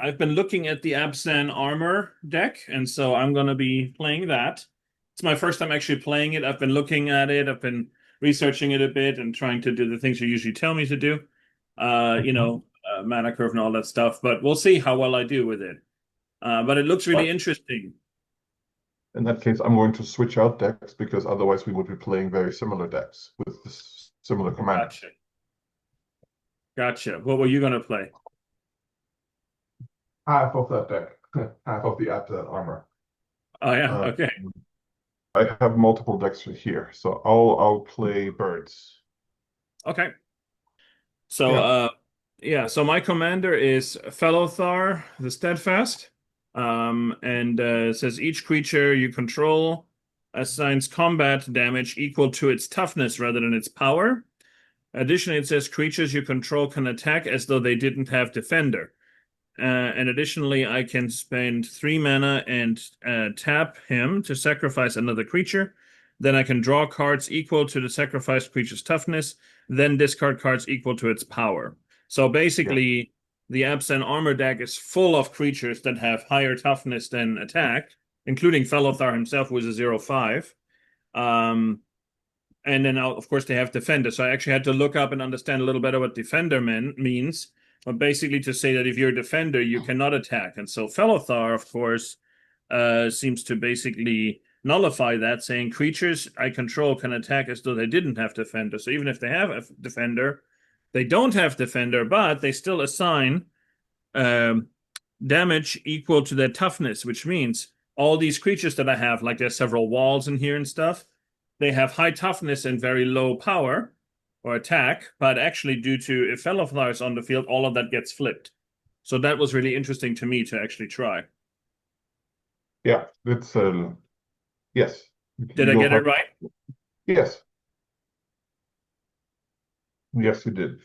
I've been looking at the Abzan Armor deck, and so I'm going to be playing that. It's my first time actually playing it. I've been looking at it, I've been researching it a bit and trying to do the things you usually tell me to do. Mhm. Mana curve and all that stuff, but we'll see how well I do with it. But it looks Right. really interesting. In that case, I'm going to switch out decks because otherwise we would be playing very similar decks with similar commanders. Gotcha. Gotcha. What were you going to play? Half of that deck, half of the Abzan Armor. Oh, yeah. Uh, Okay. I have multiple decks here, so I'll play birds. Okay. So, Yeah, yeah, so my commander is Felothar, the Steadfast. And it says each creature you control assigns combat damage equal to its toughness rather than its power. Additionally, it says creatures you control can attack as though they didn't have defender. And additionally, I can spend 3 mana and tap him to sacrifice another creature. Then I can draw cards equal to the sacrificed creature's toughness, then discard cards equal to its power. So yeah, basically, the Abzan Armor deck is full of creatures that have higher toughness than attack, including Felothar himself, who is a 0/5. Um, and then, of course, they have Defender. So I actually had to look up and understand a little better what Defender means. But basically, to say that if you're a Defender, you cannot attack. And so Felothar, of course, seems to basically nullify that, saying creatures I control can attack as though they didn't have Defender. So even if they have a Defender, they don't have Defender, but they still assign um, damage equal to their toughness, which means all these creatures that I have, like there's several walls in here and stuff, they have high toughness and very low power or attack, but actually, due to if Felothar is on the field, all of that gets flipped. So that was really interesting to me to actually try. yeah. It's yes. Did I You'll get it have right? yes, yes, you did.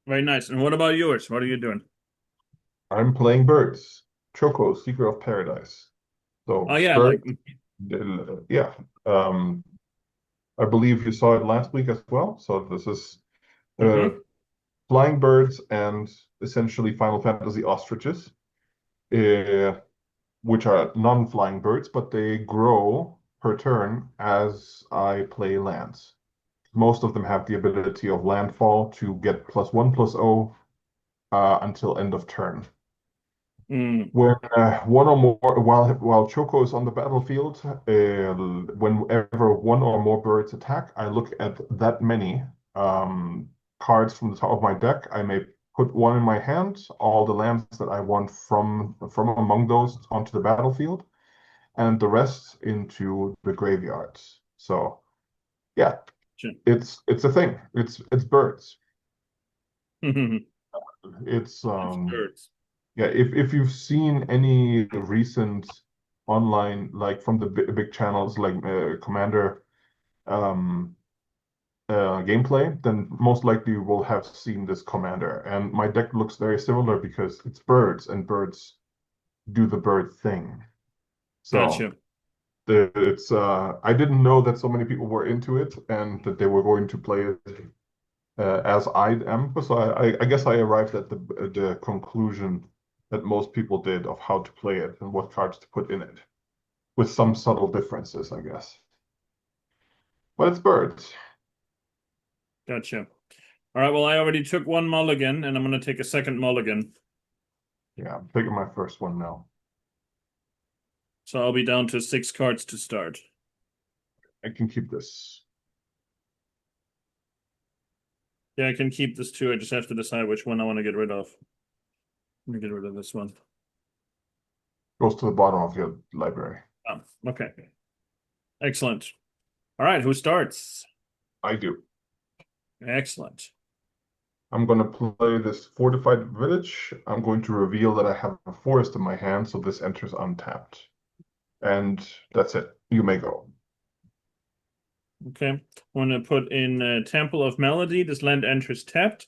Very nice. And what about yours? What are you doing? I'm playing birds. Choco, Seeker of Paradise. Oh So yeah, like birds, yeah. Um, I believe you saw it last week as well. So this is uh, hmm flying birds and essentially Final Fantasy ostriches, uh, which are non-flying birds, but they grow per turn as I play lands. Most of them have the ability of landfall to get +1/+0 until end of turn. Mm. When one or more, while Choco is on the battlefield, whenever one or more birds attack, I look at that many um, cards from the top of my deck. I may put one in my hand, all the lands that I want from among those onto the battlefield, and the rest into the graveyards. So yeah, Sure. it's a thing. It's birds. It's It's birds. Yeah, if you've seen any recent online, like from the big channels like Commander um, gameplay, then most likely you will have seen this Commander. And my deck looks very similar because it's birds, and birds do the bird thing. So Gotcha. it's I didn't know that so many people were into it and that they were going to play it as I am. So I guess I arrived at the conclusion that most people did of how to play it and what cards to put in it, with some subtle differences, I guess. But it's birds. Gotcha. All right, well, I already took one mulligan, and I'm going to take a second mulligan. Yeah, I'm picking my first one now. So I'll be down to 6 cards to start. I can keep this. Yeah, I can keep this too. I just have to decide which one I want to get rid of. Let me get rid of this one. Goes to the bottom of your library. Oh, okay. Excellent. All right, who starts? I do. Excellent. I'm going to play this fortified village. I'm going to reveal that I have a forest in my hand, so this enters untapped. And that's it. You may go. Okay. I want to put in Temple of Melody. This land enters tapped.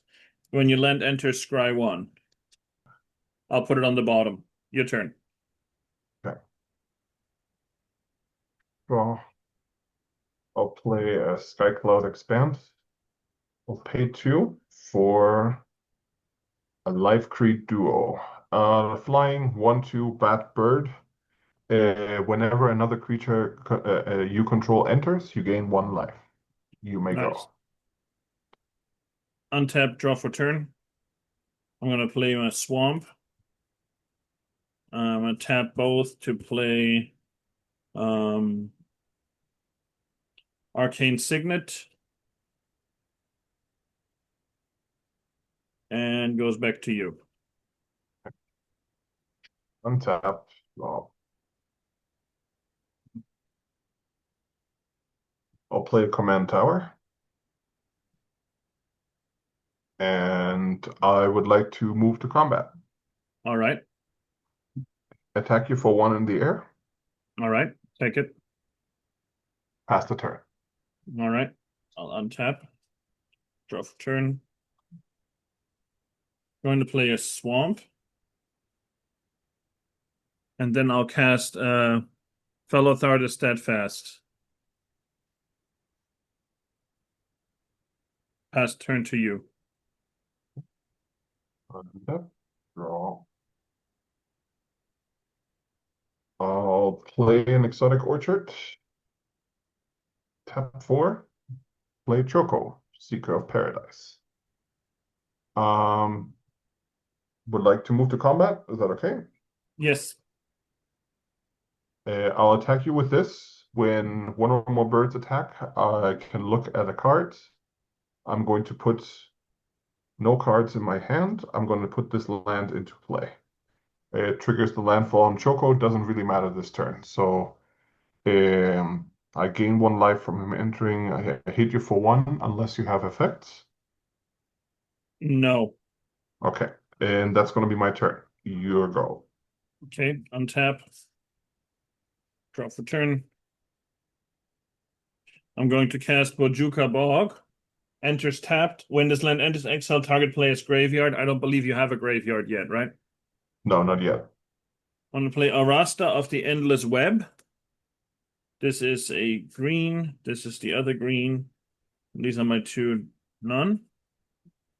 When your land enters, scry 1. I'll put it on the bottom. Your turn. Okay. Draw. I'll play a Skycloud Expand. I'll pay 2 for A life creed duo. Flying 1/2 bat bird. Whenever another creature you control enters, you gain 1 life. You may Nice. go. Untap, draw for turn. I'm going to play my swamp. I'm going to tap both to play Arcane Signet. And goes back to you. Untap. Draw. I'll play a command tower. And I would like to move to combat. All right. Attack you for 1 in the air. All right. Take it. Pass the turn. All right. I'll untap. Draw for turn. Going to play a swamp. And then I'll cast Felothar the Steadfast. Pass turn to you. Untap. Draw. I'll play an exotic orchard. Tap 4. Play Choco, Seeker of Paradise. Would like to move to combat. Is that okay? Yes. I'll attack you with this. When 1 or more birds attack, I can look at a card. I'm going to put no cards in my hand. I'm going to put this land into play. It triggers the landfall on Choco. Doesn't really matter this turn. So I gain 1 life from him entering. I hit you for 1 unless you have effects. No. Okay. And that's going to be my turn. Your go. Okay. Untap. Draw for turn. I'm going to cast Bojuka Bog. Enters tapped. When this land enters exile, target player's graveyard. I don't believe you have a graveyard yet, right? No, not yet. I'm going to play Arasta of the Endless Web. This is a green. This is the other green. These are my 2 none.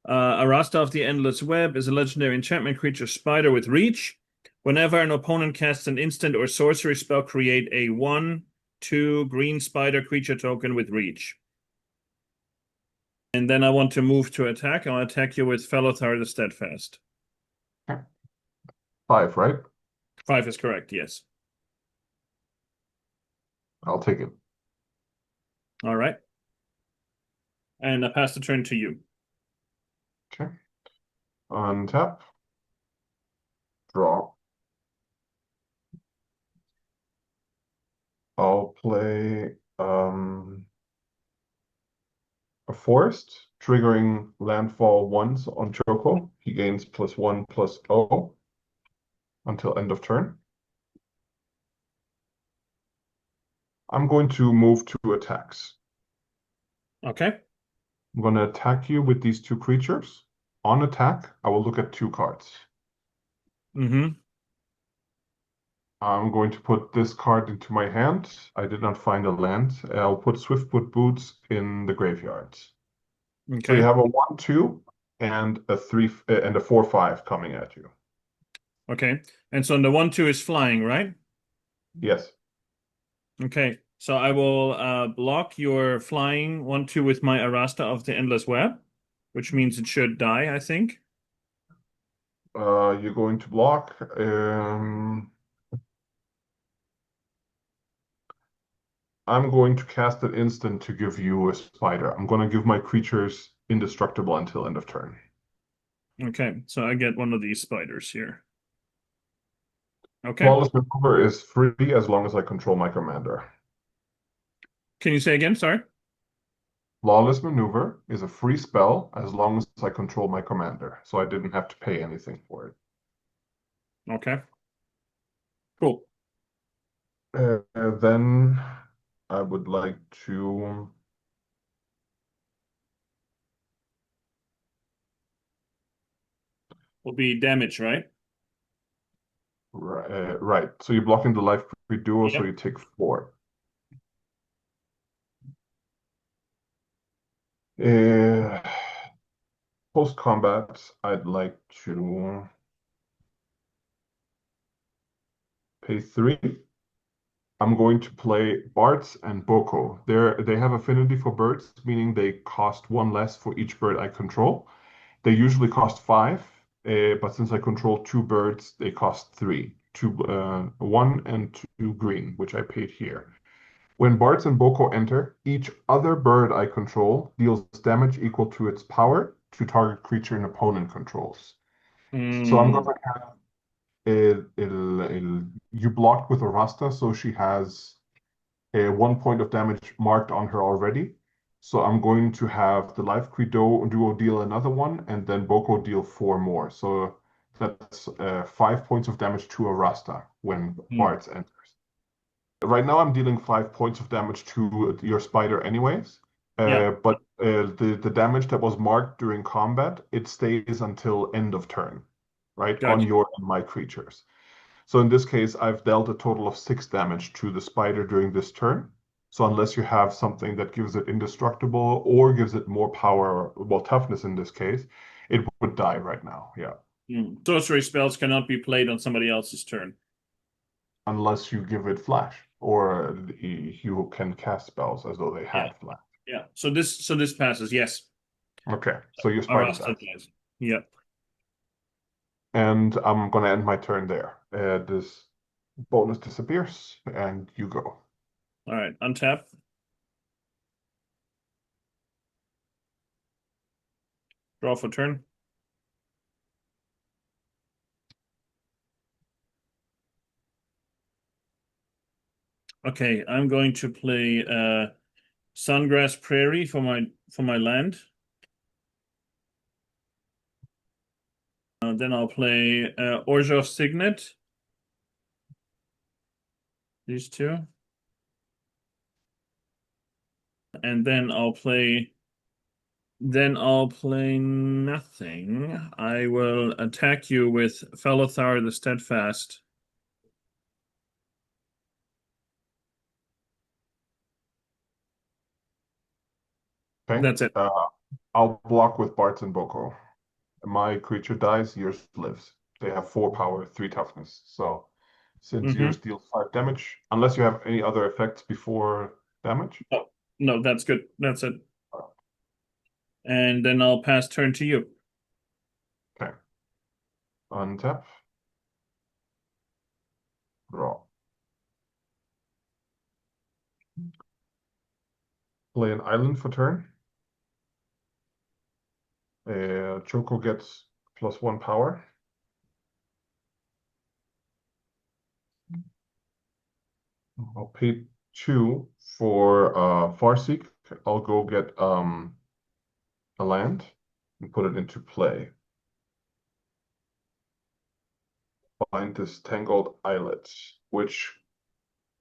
Arasta of the Endless Web is a legendary enchantment creature spider with reach. Whenever an opponent casts an instant or sorcery spell, create a 1/2 green spider creature token with reach. And then I want to move to attack. I'll attack you with Felothar the Steadfast. 5, right? 5 is correct, yes. I'll take it. All right. And I pass the turn to you. Okay. Untap. Draw. I'll play a forest, triggering landfall once on Choco. He gains +1/+0 until end of turn. I'm going to move to attacks. Okay. I'm going to attack you with these 2 creatures. On attack, I will look at 2 cards. Mm-hmm. I'm going to put this card into my hand. I did not find a land. I'll put Swiftfoot Boots in the graveyard. So you Okay. have a 1/2 and a 3 and a 4/5 coming at you. Okay. And so the 1/2 is flying, right? Yes. Okay. So I will block your flying 1/2 with my Arasta of the Endless Web, which means it should die, I think. You're going to block. I'm going to cast an instant to give you a spider. I'm going to give my creatures indestructible until end of turn. Okay. So I get one of these spiders here. Okay. Flawless Maneuver is free as long as I control my commander. Can you say again? Sorry. Flawless Maneuver is a free spell as long as I control my commander, so I didn't have to pay anything for it. Okay. Cool. Then I would like to Will be damage, right? right. So you're blocking the life creep duo, so Yep. you take 4. Uh, Post combat, I'd like to pay 3. I'm going to play Bards and Boko. They have affinity for birds, meaning they cost 1 less for each bird I control. They usually cost 5, but since I control 2 birds, they cost 3. 1 and 2 green, which I paid here. When Bards and Boko enter, each other bird I control deals damage equal to its power to target creature an opponent controls. So I'm going Mm, to have you blocked with a Rasta, so she has 1 point of damage marked on her already. So I'm going to have the Life Duo deal another one, and then Boko deal 4 more. So that's 5 points of damage to a Rasta when mm, Bards enters. Right now I'm dealing 5 points of damage to your spider anyways. yeah, But the damage that was marked during combat, it stays until end of turn, right? On gotcha. your and my creatures. So in this case, I've dealt a total of 6 damage to the spider during this turn. So unless you have something that gives it indestructible or gives it more power, well, toughness in this case, it would die right now. Yeah. Sorcery spells cannot be played on somebody else's turn. Unless you give it flash, or you can cast spells as though they Yeah, had flash. yeah. So this passes. Yes, Okay, so your spider Arasta dies. dies. Yep. And I'm gonna end my turn there. This bonus disappears, and you go. All right. Untap. Draw for turn. Okay, I'm going to play Sungrass Prairie for my land. Then I'll play Orzhov Signet. These two. And then I'll play nothing. I will attack you with Felothar the Steadfast. Okay. That's it. I'll block with Barts and Boko. My creature dies, yours lives. They have 4 power, 3 toughness. So since yours Mm-hmm. deals 5 damage, unless you have any other effects before damage. Oh, no, that's good. That's it. And then I'll pass turn to you. Okay. Untap. Draw. Play an island for turn. Choco gets +1 power. I'll pay 2 for Farseek. I'll go get a land and put it into play. Find this Tangled Islet, which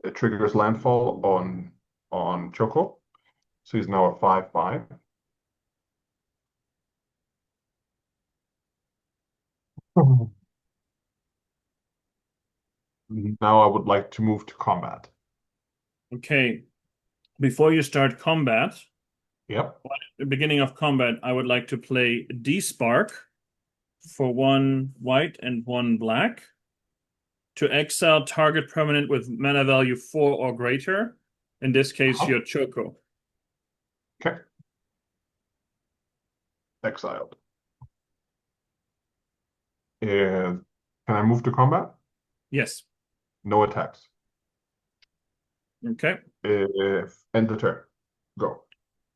it triggers landfall on Choco. So he's now a 5/5. Now I would like to move to combat. Okay. Before you start combat, Yep. the beginning of combat, I would like to play Despark for 1 white and 1 black to exile target permanent with mana value 4 or greater. In this case, Uh-huh. your Choco. Okay. Exiled. And can I move to combat? Yes. No attacks. Okay. End the turn. Go.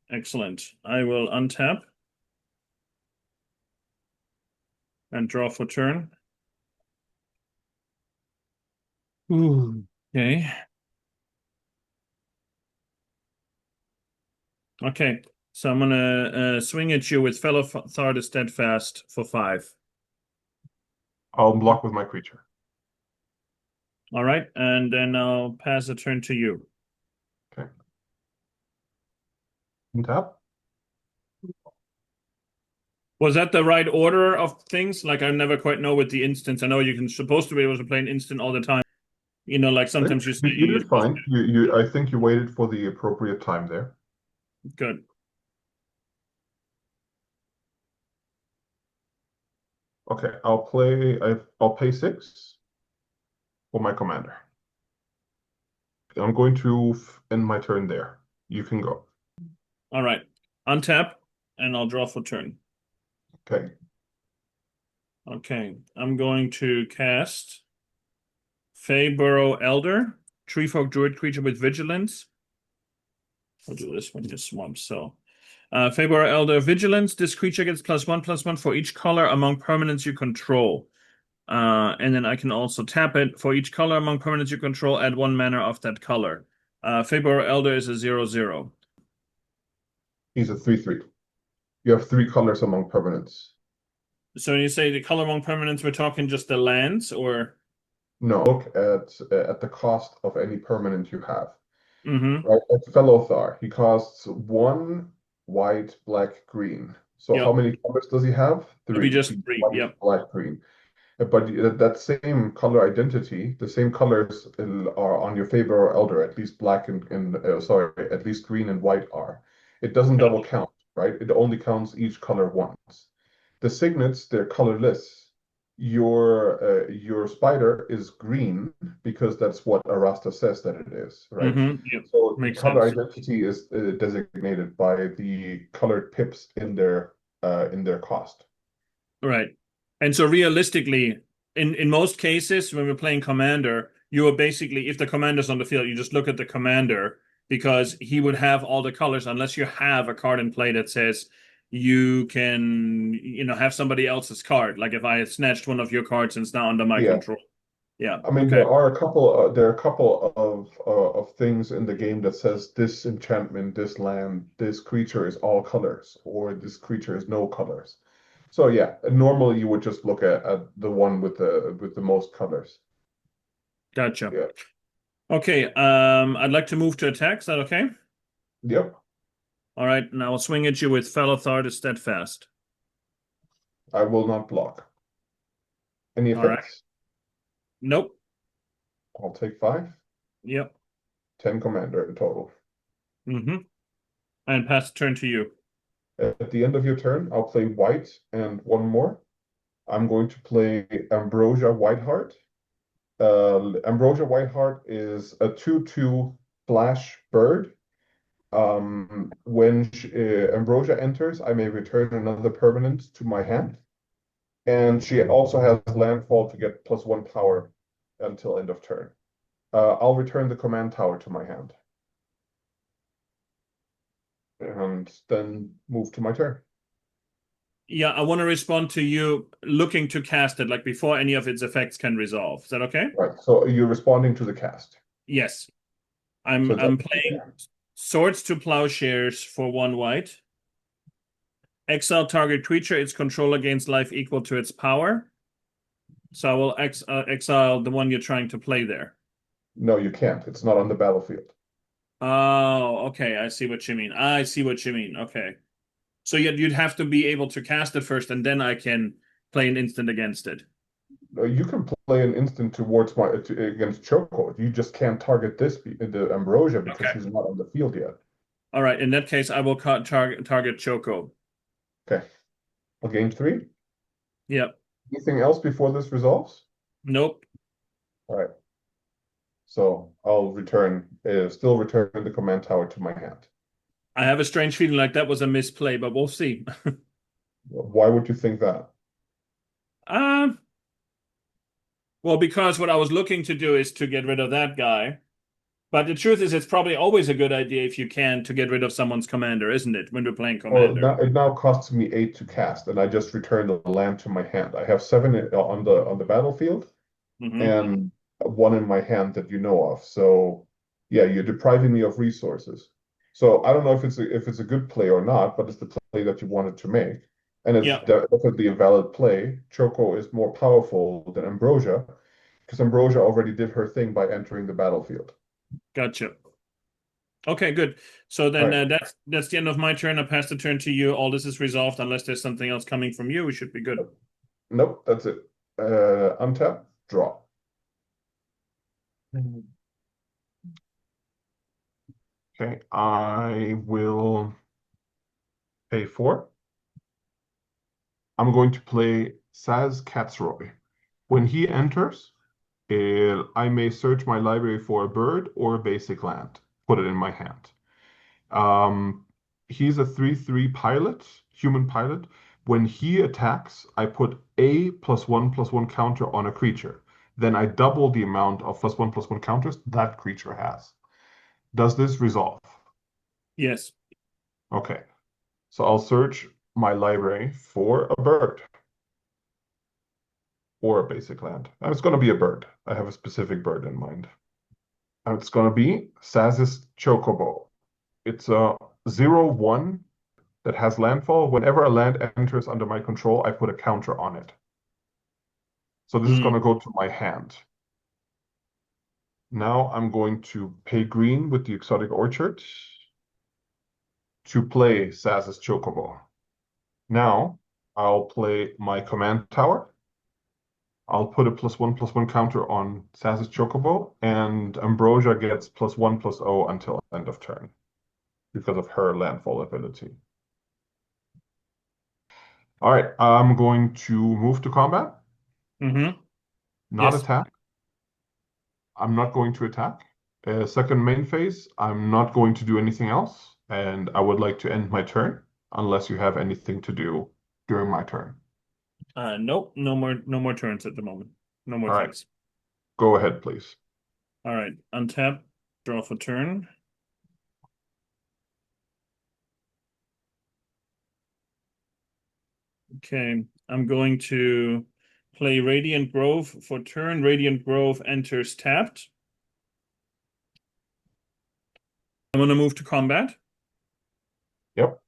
Excellent. I will untap and draw for turn. Ooh. Okay. Okay. So I'm gonna swing at you with Felothar the Steadfast for 5. I'll block with my creature. All right, and then I'll pass the turn to you. Okay. Untap. Was that the right order of things? Like I never quite know with the instance. I know you can supposed to be able to play an instant all the time. Like I think sometimes you say you you're did supposed fine. I think you waited for the appropriate time there. to. Good. Okay, I'll pay 6 for my commander. I'm going to end my turn there. You can go. All right. Untap, and I'll draw for turn. Okay. Okay. I'm going to cast Feyburrow Elder, Treefolk Druid creature with Vigilance. I'll do this when you swamp, so. Feyburrow Elder Vigilance. This creature gets +1/+1 for each color among permanents you control. And then I can also tap it. For each color among permanents you control, add 1 mana of that color. Feyburrow Elder is a 0/0. He's a 3/3. You have 3 colors among permanents. So when you say the color among permanents, we're talking just the lands, or? No, look at the cost of any permanent you have. Mm-hmm. Right, at Felothar, he costs 1 white, black, green. So how Yep. many colors does he have? It'll be 3. just He's 3. white, Yep. black, green. But that same color identity, the same colors are on your favor or elder, at least black and sorry, at least green and white are. It doesn't double count, right? It only counts each color once. The signets, they're colorless. Your spider is green because that's what Arasta says that it is, right? Mm-hmm. Yep. So the Makes color sense. identity is designated by the colored pips in their cost. Right. And so realistically, in most cases, when we're playing commander, you are basically, if the commander's on the field, you just look at the commander because he would have all the colors unless you have a card in play that says you can, have somebody else's card. Like if I had snatched one of your cards and it's now under my Yeah. control. Yeah. I mean, Okay. there are a couple of things in the game that says this enchantment, this land, this creature is all colors, or this creature is no colors. So yeah, normally you would just look at the one with the most colors. Gotcha. Yeah. Okay. I'd like to move to attack. Is that okay? Yep. All right. Now I'll swing at you with Felothar to Steadfast. I will not block. Any All right. effects? Nope. I'll take 5. Yep. 10 commander in total. Mm-hmm. And pass the turn to you. At the end of your turn, I'll play white and one more. I'm going to play Ambrosia Whiteheart. Ambrosia Whiteheart is a 2/2 flash bird. When Ambrosia enters, I may return another permanent to my hand. And she also has landfall to get +1 power until end of turn. I'll return the command tower to my hand. And then move to my turn. Yeah, I want to respond to you looking to cast it like before any of its effects can resolve. Is that okay? Right. So you're responding to the cast. Yes. So I'm playing Swords to Plowshares for 1 white. Exile target creature, its controller gains life equal to its power. So I will exile the one you're trying to play there. no, you can't. It's not on the battlefield. Oh, okay. I see what you mean. I see what you mean. Okay. So you'd have to be able to cast it first, and then I can play an instant against it. You can play an instant towards against Choco. You just can't target the Ambrosia because Okay. she's not on the field yet. All right. In that case, I will target Choco. Okay. I'll gain 3. Yep. Anything else before this resolves? Nope. All right. So I'll still return the command tower to my hand. I have a strange feeling like that was a misplay, but we'll see. Why would you think that? Um, well, because what I was looking to do is to get rid of that guy. But the truth is, it's probably always a good idea if you can to get rid of someone's commander, isn't it? When we're playing Well, commander. it now costs me 8 to cast, and I just returned the land to my hand. I have 7 on the battlefield, Hmm. and 1 in my hand that you know of. So yeah, you're depriving me of resources. So I don't know if it's a good play or not, but it's the play that you wanted to make. And it's Yeah, definitely a valid play. Choco is more powerful than Ambrosia, because Ambrosia already did her thing by entering the battlefield. gotcha. Okay, good. So All then right. that's the end of my turn. I pass the turn to you. All this is resolved unless there's something else coming from you. We should be good. Nope, that's it. Untap, draw. Okay, I will pay 4. I'm going to play Saz Katzroy. When he enters, I may search my library for a bird or a basic land, put it in my hand. He's a 3/3 pilot, human pilot. When he attacks, I put a +1/+1 counter on a creature. Then I double the amount of +1/+1 counters that creature has. Does this resolve? Yes. Okay. So I'll search my library for a bird or a basic land. And it's going to be a bird. I have a specific bird in mind. And it's going to be Saz's Chocobo. It's a 0/1 that has landfall. Whenever a land enters under my control, I put a counter on it. So this is going to go to my hand. Now I'm going to pay green with the Exotic Orchard to play Saz's Chocobo. Now I'll play my command tower. I'll put a +1/+1 counter on Saz's Chocobo, and Ambrosia gets +1/+0 until end of turn because of her landfall ability. All right, I'm going to move to combat. Mm-hmm. Not Yes. attack. I'm not going to attack. Second main phase, I'm not going to do anything else, and I would like to end my turn unless you have anything to do during my turn. Nope. No more turns at the moment. No more All right, things. go ahead, please. All right. Untap, draw for turn. Okay. I'm going to play Radiant Grove for turn. Radiant Grove enters tapped. I'm going to move to combat. Yep.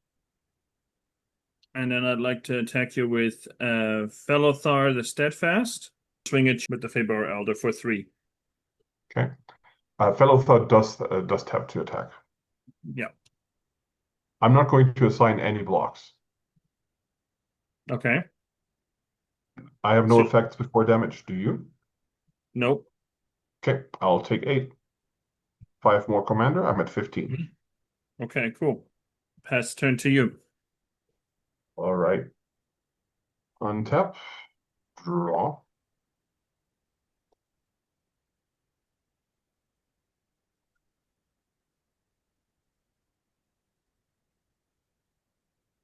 And then I'd like to attack you with Felothar the Steadfast. Swing it with the Fabor Elder for 3. Okay. Felothar does tap to attack. Yeah. I'm not going to assign any blocks. Okay. I have no So, effects before damage. Do you? nope. Okay, I'll take 8. 5 more commander. I'm at 15. Okay, cool. Pass turn to you. All right. Untap. Draw.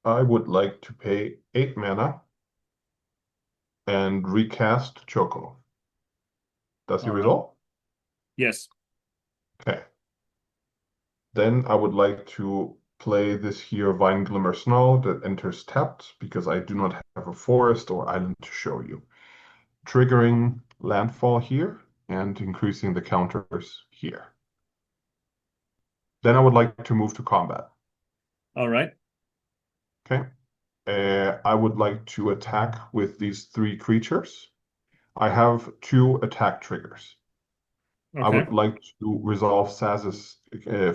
I would like to pay 8 mana and recast Choco. Does he All right. resolve? Yes. Okay. Then I would like to play this here Vine Glimmer Snow that enters tapped because I do not have a forest or island to show you. Triggering landfall here and increasing the counters here. Then I would like to move to combat. All right. Okay. I would like to attack with these 3 creatures. I have 2 attack triggers. I Okay. would like to resolve Saz's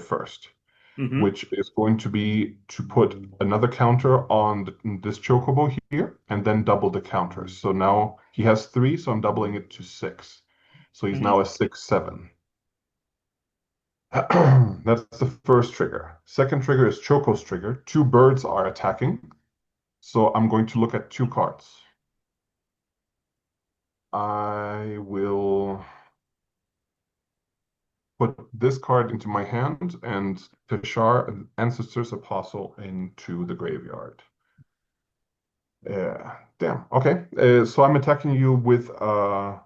first, Mm-hmm. which is going to be to put another counter on this Chocobo here and then double the counters. So now he has 3, so I'm doubling it to 6. So he's now a 6/7. That's the first trigger. Second trigger is Choco's trigger. 2 birds are attacking. So I'm going to look at 2 cards. I will put this card into my hand and Teshar, Ancestor's Apostle, into the graveyard. Damn. Okay. So I'm attacking you with a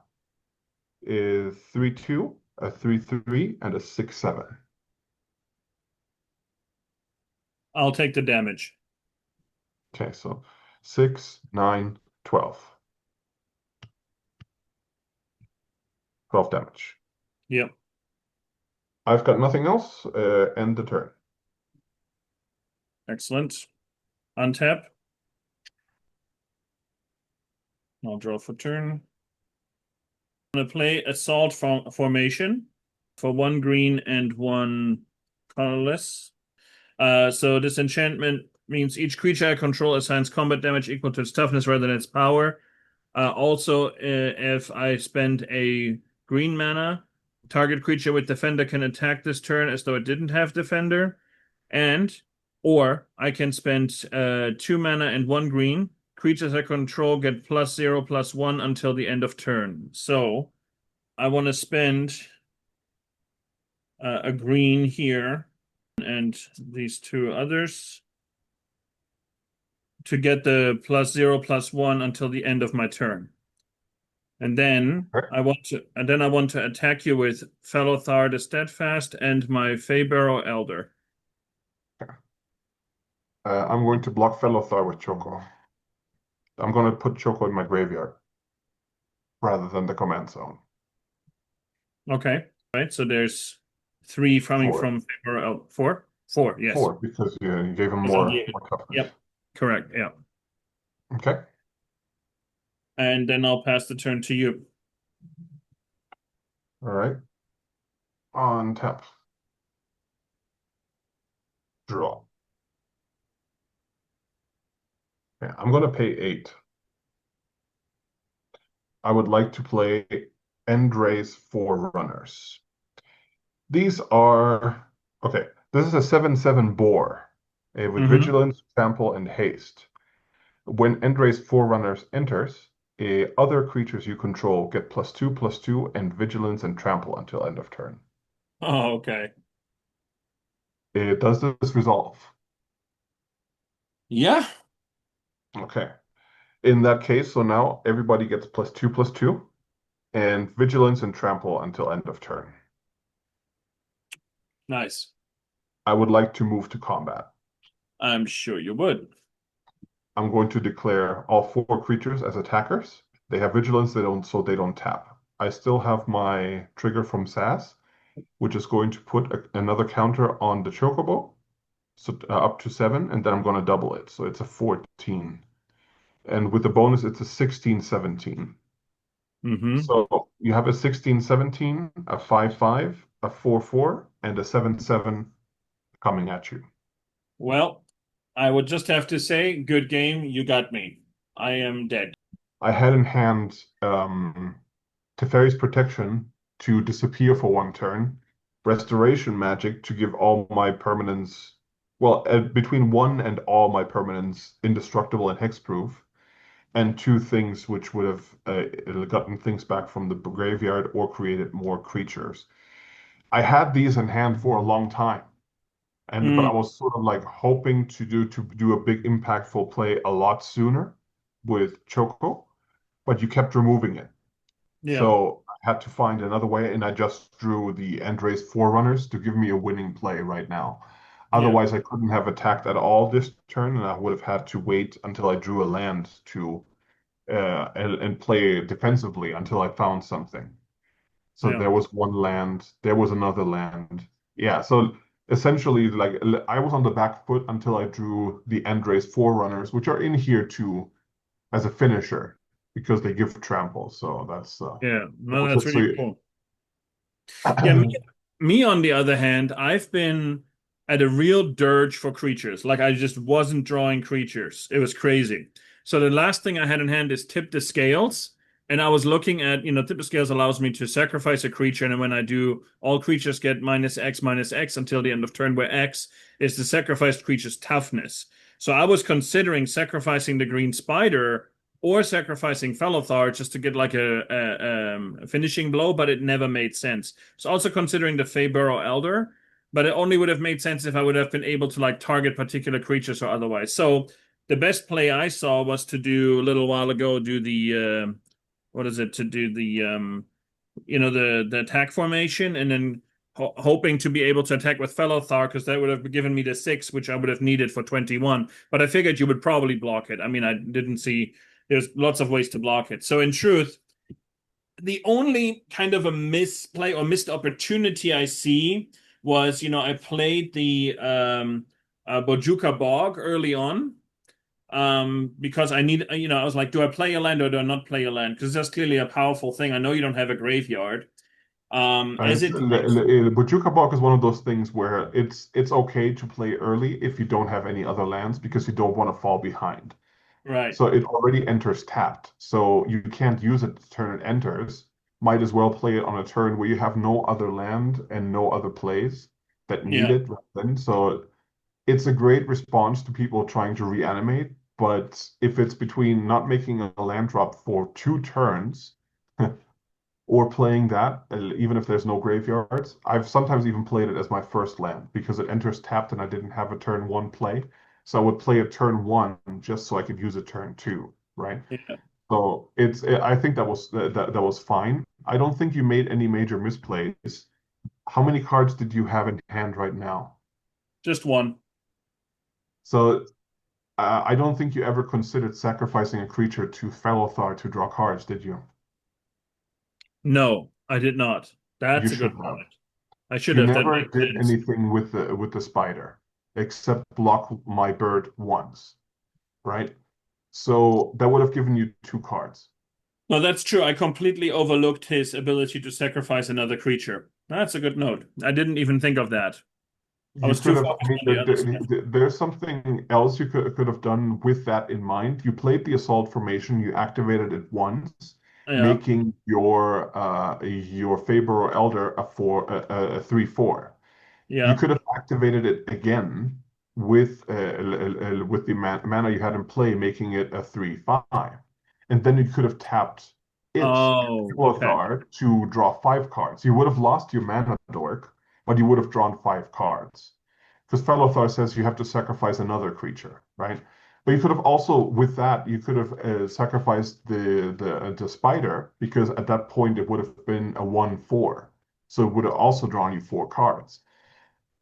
3/2, a 3/3, and a 6/7. I'll take the damage. Okay, so 6, 9, 12. 12 damage. Yep. I've got nothing else. End the turn. Excellent. Untap. I'll draw for turn. I'm going to play Assault Formation for 1 green and 1 colorless. So this enchantment means each creature I control assigns combat damage equal to its toughness rather than its power. Also, if I spend a green mana, target creature with Defender can attack this turn as though it didn't have Defender. Or I can spend 2 mana and 1 green, creatures I control get +0/+1 until the end of turn. So I want to spend a green here and these two others to get the +0/+1 until the end of my turn. And then Okay. I want to attack you with Felothar the Steadfast and my Feybarrow Elder. I'm going to block Felothar with Choco. I'm going to put Choco in my graveyard rather than the command zone. Okay, right. So there's 3 coming Four. from Feybarrow Elder. 4? 4, yes. 4, because you gave him Because I more, gave it. more toughness. Yep, correct. Yeah. Okay. And then I'll pass the turn to you. All right. On tap. Draw. Yeah, I'm going to pay 8. I would like to play Endray's Forerunners. These are, okay, this is a 7/7 boar with Mm-hmm. vigilance, trample, and haste. When Endray's Forerunners enters, other creatures you control get +2/+2 and vigilance and trample until end of turn. Oh, okay. Does this resolve? Yeah. Okay. In that case, so now everybody gets +2/+2 and vigilance and trample until end of turn. Nice. I would like to move to combat. I'm sure you would. I'm going to declare all 4 creatures as attackers. They have vigilance, so they don't tap. I still have my trigger from SAS, which is going to put another counter on the Chocobo, so up to 7, and then I'm going to double it. So it's a 14. And with the bonus, it's a 16/17. Mm-hmm. So you have a 16/17, a 5/5, a 4/4, and a 7/7 coming at you. Well, I would just have to say, good game. You got me. I am dead. I had in hand Teferi's Protection to disappear for 1 turn, Restoration Magic to give all my permanents, well, between 1 and all my permanents indestructible and hexproof, and 2 things which would have gotten things back from the graveyard or created more creatures. I had these in hand for a long time, but I Mm, was sort of like hoping to do a big impactful play a lot sooner with Choco, but you kept removing it. yeah, So I had to find another way, and I just drew the Andres Forerunners to give me a winning play right now. yeah, Otherwise, I couldn't have attacked at all this turn, and I would have had to wait until I drew a land to and play defensively until I found something. So yeah, there was 1 land, there was another land. Yeah, so essentially, like I was on the back foot until I drew the Andres Forerunners, which are in here too as a finisher because they give trample. So that's yeah. that No, was that's it. So really cool. Yeah, me on the other hand, I've been at a real dirge for creatures. Like I just wasn't drawing creatures. It was crazy. So the last thing I had in hand is Tip the Scales. And I was looking at, Tip the Scales allows me to sacrifice a creature. And when I do, all creatures get -X until the end of turn, where X is the sacrificed creature's toughness. So I was considering sacrificing the green spider or sacrificing Felothar just to get like a finishing blow, but it never made sense. So also considering the Feybarrow Elder, but it only would have made sense if I would have been able to like target particular creatures or otherwise. So the best play I saw was to do a little while ago, do the what is it? To do the the attack formation and then hoping to be able to attack with Felothar because that would have given me the 6, which I would have needed for 21. But I figured you would probably block it. I mean, I didn't see there's lots of ways to block it. So in truth, the only kind of a misplay or missed opportunity I see was, I played the Bojuka Bog early on because I need, I was like, do I play a land or do I not play a land? Because that's clearly a powerful thing. I know you don't have a graveyard. As it is, Bojuka Bog is one of those things where it's okay to play early if you don't have any other lands because you don't want to fall behind. right. So it already enters tapped. So you can't use it the turn it enters. Might as well play it on a turn where you have no other land and no other plays that need Yeah. it right then. So it's a great response to people trying to reanimate, But if it's between not making a land drop for 2 turns or playing that, even if there's no graveyards, I've sometimes even played it as my first land because it enters tapped and I didn't have a turn 1 play. So I would play a turn 1 just so I could use a turn 2, right? Yeah. So I think that was fine. I don't think you made any major misplays. How many cards did you have in hand right now? Just one. So I don't think you ever considered sacrificing a creature to Felothar to draw cards, did you? No, I did not. You That's a should good have. point. I should You have. That never makes did sense. anything with the spider, except block my bird once, right? So that would have given you 2 cards. No, that's true. I completely overlooked his ability to sacrifice another creature. That's a good note. I didn't even think of that. I You was too could have, I focused mean, on the other stuff. there's something else you could have done with that in mind. You played the assault formation, you activated it once, Yeah. making your Faber or Elder a 3/4. You Yeah. could have activated it again with the mana you had in play, making it a 3/5, and then you could have tapped it, Oh, okay. Lothar, to draw 5 cards. You would have lost your mana dork, but you would have drawn 5 cards. Because Felothar says you have to sacrifice another creature, right? But you could have also, with that, you could have sacrificed the spider because at that point it would have been a 1/4, so it would have also drawn you 4 cards.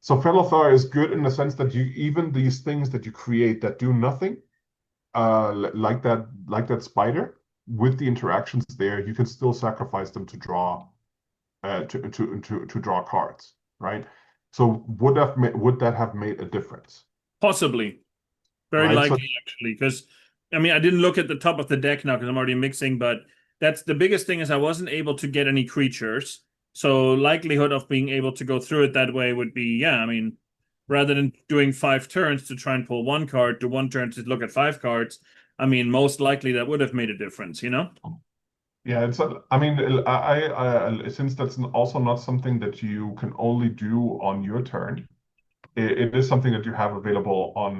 So Felothar is good in the sense that you even these things that you create that do nothing, like that spider, with the interactions there, you can still sacrifice them to draw to draw cards, right? So would that have made a difference, Possibly. Very right? So likely, actually. Because, I mean, I didn't look at the top of the deck now because I'm already mixing, but that's the biggest thing is I wasn't able to get any creatures. So likelihood of being able to go through it that way would be, yeah, I mean, rather than doing 5 turns to try and pull one card to one turn to look at 5 cards, I mean, most likely that would have made a difference, you know? yeah, I mean, since that's also not something that you can only do on your turn, it is something that you have available on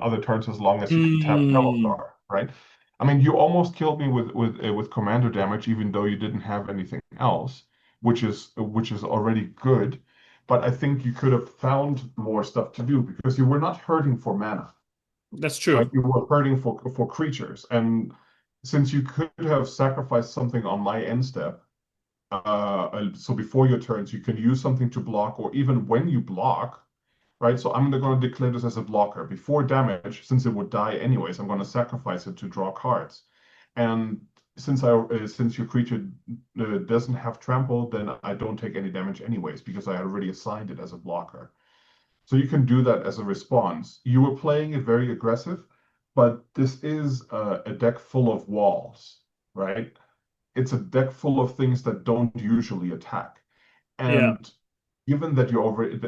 other turns as long as you can tap Hmm. Felothar, right? I mean, you almost killed me with commander damage, even though you didn't have anything else, which is already good. But I think you could have found more stuff to do because you were not hurting for mana, That's right? true. You were hurting for creatures, and since you could have sacrificed something on my end step, so before your turns, you can use something to block, or even when you block, right? So I'm going to declare this as a blocker. Before damage, since it would die anyways, I'm going to sacrifice it to draw cards. And since your creature doesn't have trample, then I don't take any damage anyways because I already assigned it as a blocker. So you can do that as a response. You were playing it very aggressive, but this is a deck full of walls, right? It's a deck full of things that don't usually attack. Yeah. And given that you already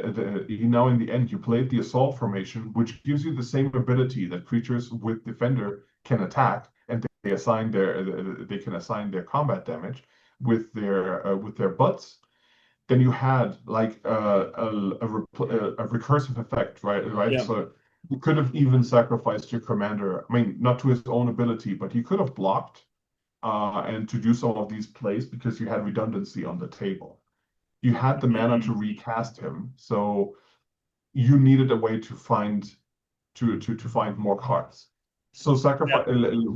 you now in the end you played the assault formation, which gives you the same ability that creatures with defender can attack, and they can assign their combat damage with their butts. Then you had like a recursive effect, right? Right. Yeah. So you could have even sacrificed your commander. I mean, not to his own ability, but he could have blocked and to do some of these plays because you had redundancy on the table. You had the mana to Mhm. recast him, so you needed a way to find more cards. So Yeah. sacrifice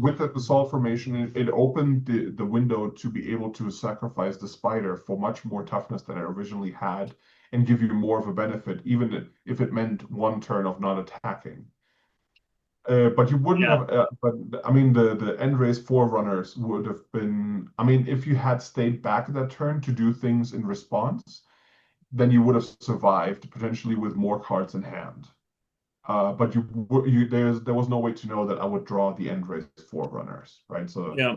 with the assault formation, it opened the window to be able to sacrifice the spider for much more toughness than it originally had, and give you more of a benefit, even if it meant 1 turn of not attacking. But you wouldn't Yeah. have. But I mean, the end race forerunners would have been. I mean, if you had stayed back that turn to do things in response, then you would have survived potentially with more cards in hand. But there was no way to know that I would draw the end race forerunners, right? So Yeah.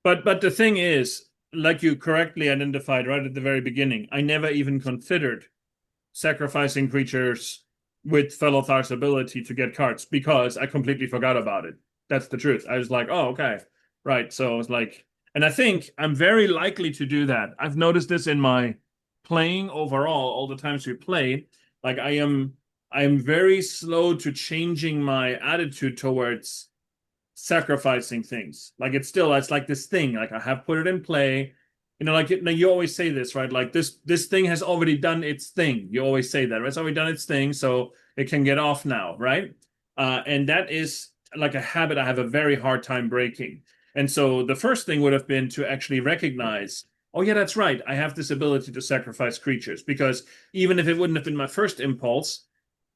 But the thing is, like you correctly identified right at the very beginning, I never even considered sacrificing creatures with Felothar's ability to get cards because I completely forgot about it. That's the truth. I was like, oh, okay. Right. So I was like, and I think I'm very likely to do that. I've noticed this in my playing overall, all the times we played. Like I am I'm very slow to changing my attitude towards sacrificing things. Like it's like this thing. Like I have put it in play. Like you always say this, right? Like this thing has already done its thing. You always say that, right? It's already done its thing, so it can get off now, right? And that is like a habit I have a very hard time breaking. And so the first thing would have been to actually recognize, oh yeah, that's right. I have this ability to sacrifice creatures because even if it wouldn't have been my first impulse,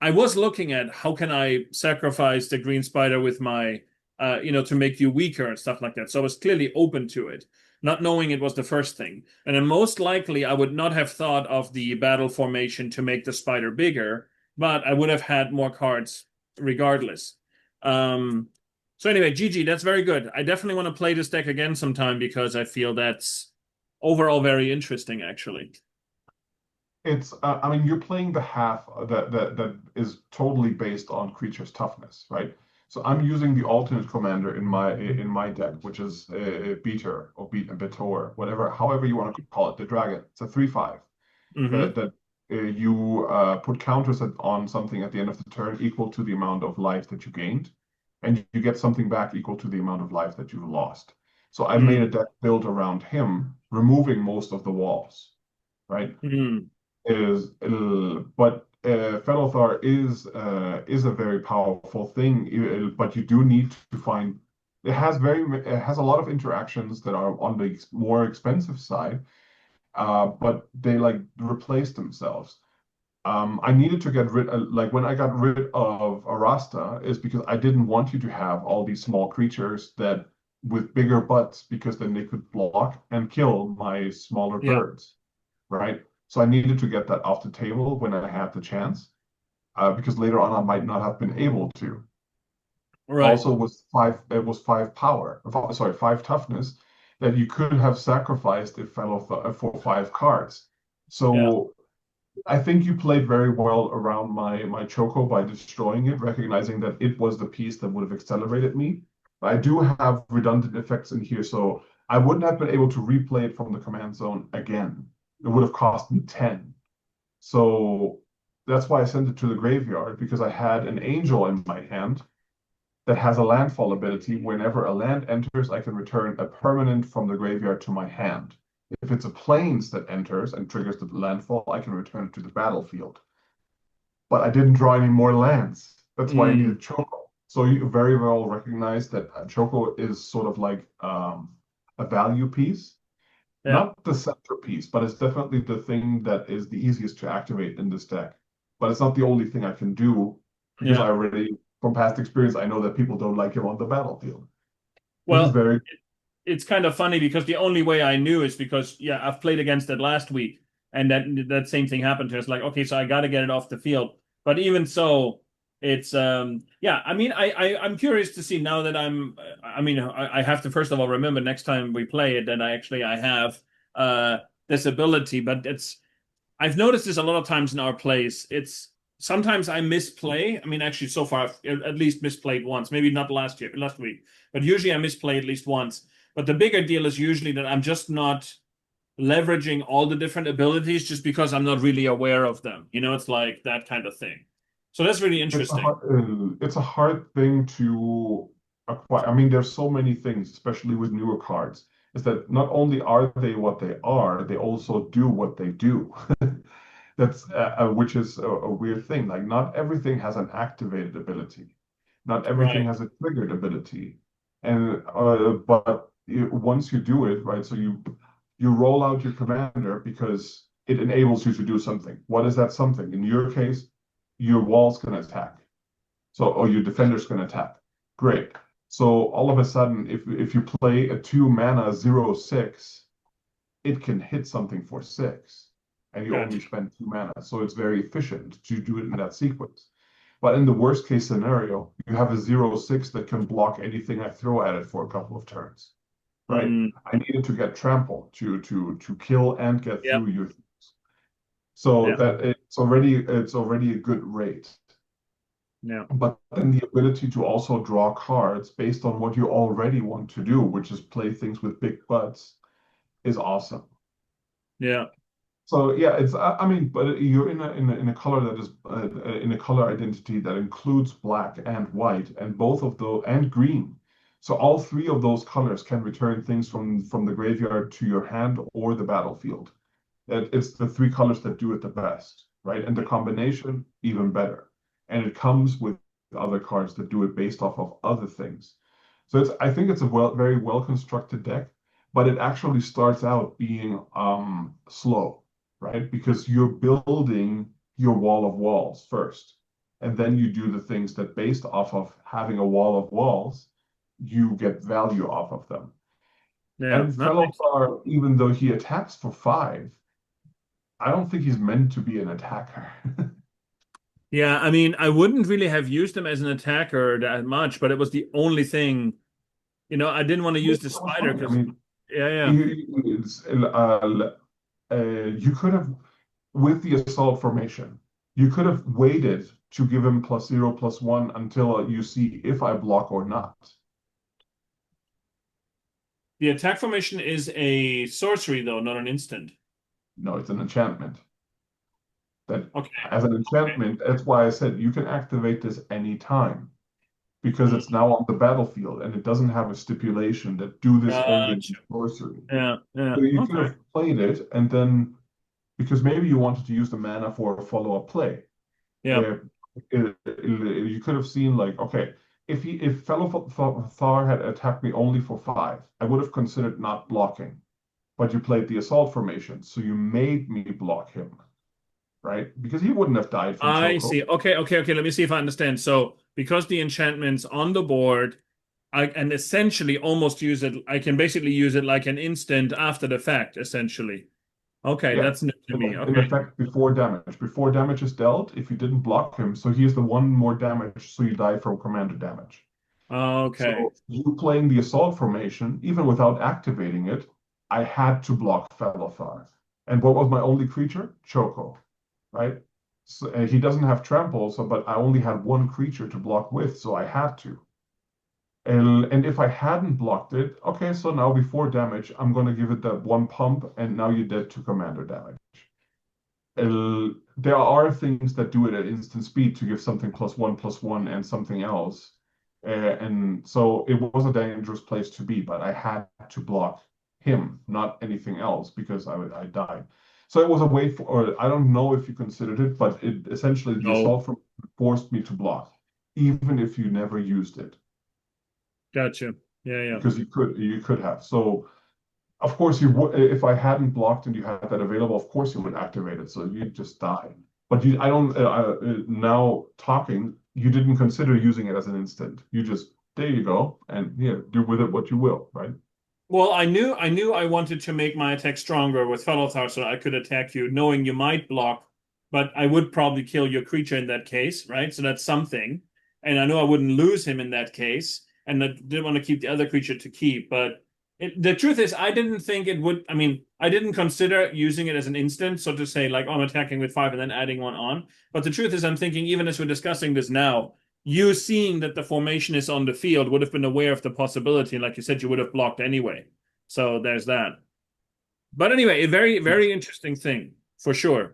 I was looking at how can I sacrifice the green spider with my to make you weaker and stuff like that. So I was clearly open to it, not knowing it was the first thing. And then most likely I would not have thought of the battle formation to make the spider bigger, but I would have had more cards regardless. Um, so anyway, GG, that's very good. I definitely want to play this deck again sometime because I feel that's overall very interesting, actually. It's, I mean, you're playing the half that is totally based on creature's toughness, right? So I'm using the alternate commander in my deck, which is Beater or Beator, whatever, however you want to call it, the dragon. It's a 3/5 Mm-hmm. that you put counters on something at the end of the turn equal to the amount of life that you gained, and you get something back equal to the amount of life that you lost. So I made a deck built around him, removing most of the walls, right? Mm-hmm. But Felothar is a very powerful thing, but you do need to find it has a lot of interactions that are on the more expensive side, but they like replace themselves. I needed to get rid like when I got rid of Arasta is because I didn't want you to have all these small creatures that with bigger butts because then they could block and kill my smaller Yeah. birds, right? So I needed to get that off the table when I had the chance, because later on I might not have been able to. Right. Also, it was five power, sorry, five toughness that you could have sacrificed if fellow for five cards. Yeah. So I think you played very well around my Choco by destroying it, recognizing that it was the piece that would have accelerated me. I do have redundant effects in here, so I wouldn't have been able to replay it from the command zone again. It would have cost me 10. So that's why I sent it to the graveyard, because I had an angel in my hand that has a landfall ability. Whenever a land enters, I can return a permanent from the graveyard to my hand. If it's a plains that enters and triggers the landfall, I can return it to the battlefield. But I didn't draw any more lands. That's why I Mm. needed Choco. So you very well recognize that Choco is sort of like a value piece. Yeah. Not the centerpiece, but it's definitely the thing that is the easiest to activate in this deck. But it's not the only thing I can do because I Yeah. already, from past experience, I know that people don't like him on the battlefield, which is Well, very it's kind of funny because the only way I knew is because yeah, I've played against it last week, and that same thing happened to us. Like, okay, so I got to get it off the field. But even so, it's yeah. I mean, I'm curious to see now that I mean, I have to first of all remember next time we play it that I have uh this ability. But I've noticed this a lot of times in our plays. It's sometimes I misplay. I mean, actually, so far I've at least misplayed once. Maybe not last week, but usually I misplay at least once. But the bigger deal is usually that I'm just not leveraging all the different abilities just because I'm not really aware of them. It's like that kind of thing. So that's really interesting. it's a hard thing to acquire. I mean, there's so many things, especially with newer cards, is that not only are they what they also do what they do. That's which is a weird thing. Like not everything has an activated ability. Not everything Right. has a triggered ability. And but once you do it, right? So you roll out your commander because it enables you to do something. What is that something? In your case, your walls can attack. So or your defenders can attack. Great. So all of a sudden, if you play a 2 mana 0/6, it can hit something for 6, and you only Gotcha. spend 2 mana. So it's very efficient to do it in that sequence. But in the worst case scenario, you have a 0/6 that can block anything I throw at it for a couple of turns, right? Mm, I needed to get trample to kill and get yeah. through your things. So Yeah. that it's already a good rate. Yeah. But then the ability to also draw cards based on what you already want to do, which is play things with big butts, is awesome. Yeah. So yeah, it's I mean, but you're in a color that is in a color identity that includes black and white, and both of those and green. So all three of those colors can return things from the graveyard to your hand or the battlefield. It's the three colors that do it the best, right? And the combination even better. And it comes with other cards that do it based off of other things. So I think it's a very well constructed deck, but it actually starts out being slow, right? Because you're building your wall of walls first, and then you do the things that based off of having a wall of walls, you get value off of them. Yeah, And that makes sense. Felothar, even though he attacks for 5, I don't think he's meant to be an attacker. Yeah, I mean, I wouldn't really have used him as an attacker that much, but it was the only thing. I didn't want to use It the was spider funny. I because, mean, yeah, yeah. you could have, with the assault formation, you could have waited to give him +0/+1 until you see if I block or not. The attack formation is a sorcery, though, not an instant. No, it's an enchantment. That Okay. as an Okay. enchantment, that's why I said you can activate this anytime because it's now on the battlefield and it doesn't have a stipulation that do this only Gotcha. in sorcery. Yeah, yeah. So you could Okay. have played it and then because maybe you wanted to use the mana for a follow-up play. Yeah. Uh, you could have seen like, okay, if Felothar had attacked me only for 5, I would have considered not blocking. But you played the assault formation, so you made me block him, right? Because he wouldn't have died from I Choco. see. Okay, okay, okay. Let me see if I understand. So, because the enchantment's on the board, I can essentially almost use it. I can basically use it like an instant after the fact, essentially. Okay, Yeah. that's new to me. In Okay. effect, before damage. Before damage is dealt, if you didn't block him, so he's the one more damage, so you die from commander damage. Okay. So you playing the assault formation, even without activating it, I had to block Felothar. And what was my only creature? Choco, right? So, he doesn't have trample, so but I only had one creature to block with, so I had to. And if I hadn't blocked it, okay, so now before damage, I'm going to give it that one pump, and now you're dead to commander damage. There are things that do it at instant speed to give something +1/+1 and something else. And so it was a dangerous place to be, but I had to block him, not anything else, because I died. So it was a way for, or I don't know if you considered it, but it essentially the No. assault forced me to block, even if you never used it, Gotcha. Yeah, yeah. because you could have. So of course, you would if I hadn't blocked and you had that available. Of course, you would activate it, so you'd just die. But I don't. Now talking, you didn't consider using it as an instant. You just there you go, and yeah, do with it what you will, right? Well, I knew I wanted to make my attack stronger with Felothar so I could attack you, knowing you might block, but I would probably kill your creature in that case, right? So that's something. And I know I wouldn't lose him in that case, and I didn't want to keep the other creature to keep. But the truth is, I didn't think it would. I mean, I didn't consider using it as an instant, so to say, like, oh, I'm attacking with 5 and then adding one on. But the truth is, I'm thinking, even as we're discussing this now, you seeing that the formation is on the field would have been aware of the possibility. Like you said, you would have blocked anyway. So there's that. But anyway, a very, very interesting thing for sure.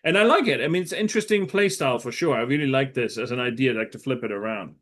And I like it. I mean, it's an interesting play style for sure. I really like this as an idea, like to flip it around.